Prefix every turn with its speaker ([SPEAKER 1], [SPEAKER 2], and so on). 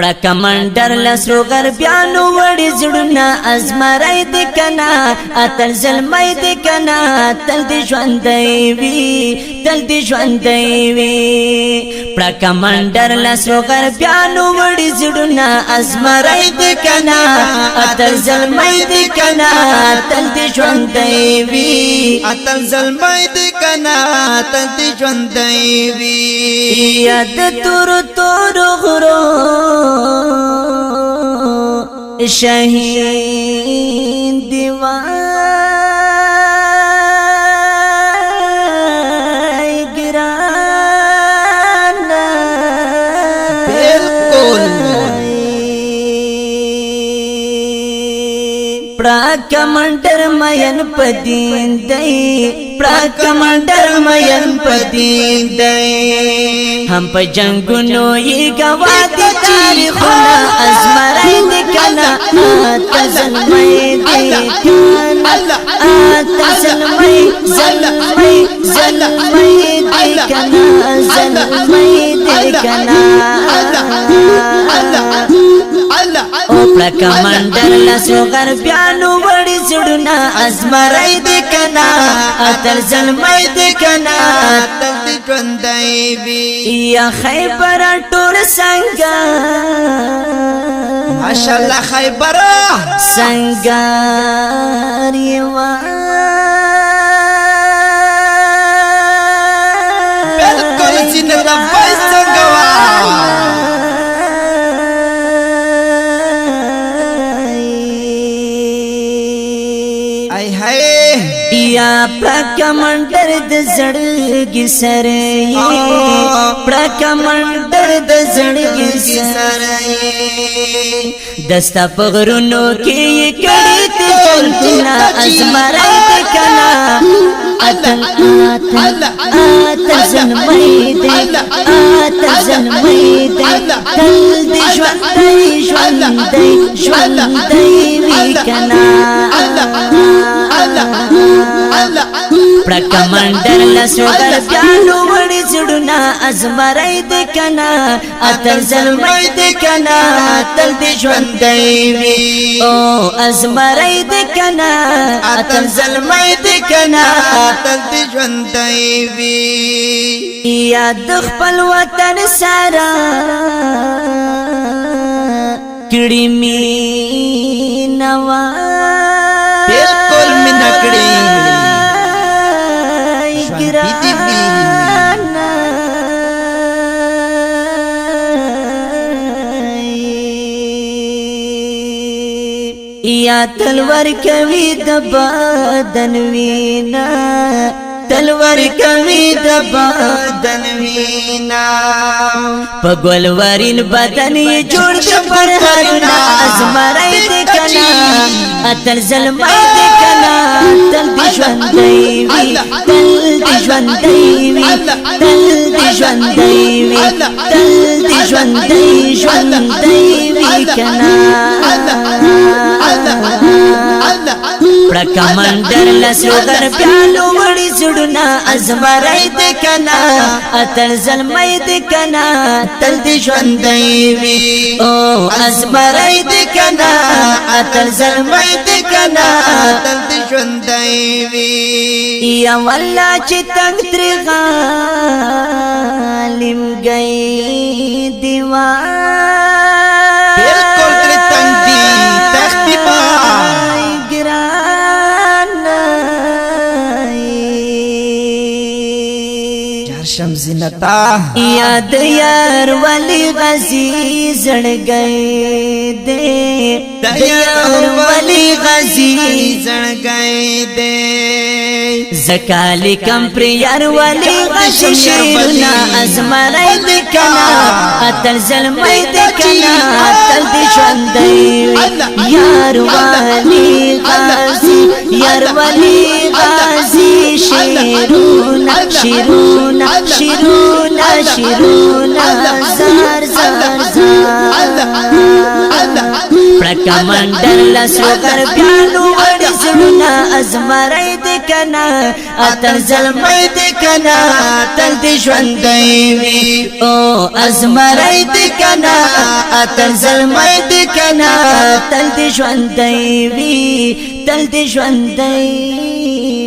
[SPEAKER 1] پړکمنډر لسرو غربیانو وړي زړونه ازمرای دې کنا اتل زلمای دې کنا تل دې ژوندۍ وي تل دې ژوندۍ وي پړکمنډر لسرو غربیانو وړي زړونه ازمرای دې کنا اتل زلمای دې کنا تل دې ژوندۍ وي
[SPEAKER 2] اتل زلمای دې کنا تل دې ژوندۍ وي
[SPEAKER 1] یاد تور تور غرو شهید دیوای گرانا
[SPEAKER 2] بالکل
[SPEAKER 1] پړکمنډر مین پدین دی پړکمنډر مین پدین دی هم په جنگونو یې گوا دي تاریخونه ازمرای دې کنا تزلمای دې کنا تزلمای زلمای زلمای دې کنا زلمای دې کنا او پړکمنډر لسو غربیانو وړي زړونه ازمرای دې کنا اتل زلمای دې کنا
[SPEAKER 2] تل دې ژوندۍ وي
[SPEAKER 1] یا خیبر ټول څنګه
[SPEAKER 2] ماشاءالله خیبر
[SPEAKER 1] څنګه ریوا
[SPEAKER 2] بالکل سینه د وایس څنګه وا ای هاي
[SPEAKER 1] یا پړکمنډر د زړګي سره یې پړکمنډر د زړګي سره یې دستا پغرونو کې کړي ته جلتنا ازمرای دې کنا اتل زلمای دې اتل زلمای دې تل دې ژوندۍ ژوندۍ ژوندۍ وي کنا پړکمنډر لسو غربیانو وړي زړونه ازمرای دې کنا اتل زلمای دې کنا تل دې ژوندۍ وي او ازمرای دې کنا اتل زلمای دې کنا
[SPEAKER 2] تل دې ژوندۍ وي
[SPEAKER 1] یاد خپل وطن سره کړي می نوا
[SPEAKER 2] بالکل مینا کړي
[SPEAKER 1] یا تلور کوي د بدن وینا تلور کوي د بدن وینا پګول ورین بدن یې جوړ د پرهرنا ازمرای دې کنا اتل زلمای دې کنا تل دې ژوندۍ وي تل دې ژوندۍ وي تل دې ژوندۍ وي تل دې ژوندۍ ژوندۍ وي کنا پړکمنډر لسو غربیانو وړي زړونه ازمرای دې کنا اتل زلمای دې کنا تل دې ژوندۍ وي او ازمرای دې کنا اتل زلمای دې کنا
[SPEAKER 2] تل دې ژوندۍ وي
[SPEAKER 1] یا والله چې تنگ تر غالم گئی دیوار
[SPEAKER 2] بالکل تر تنگ دی تختی با شمزنتا
[SPEAKER 1] یاد یار ولی غزی زړ گئے دے یار ولی غزی
[SPEAKER 2] زړ گئے دے
[SPEAKER 1] زکالی کم پر یار ولی غزی شیرنا ازمرای دې کنا اتل زلمای دې کنا اتل دې ژوندۍ یار ولی غزی یار ولی غزی شیرنا شیرنا شیرونا شیرونا زار زار زار پړکمنډر لسو غربیانو وړي زړونه ازمرای دې کنا اتر زلمی دی کنا تل دی ژوندی وی او ازمری دی کنا اتر زلمی دی کنا تل دی ژوندی وی تل دی ژوندی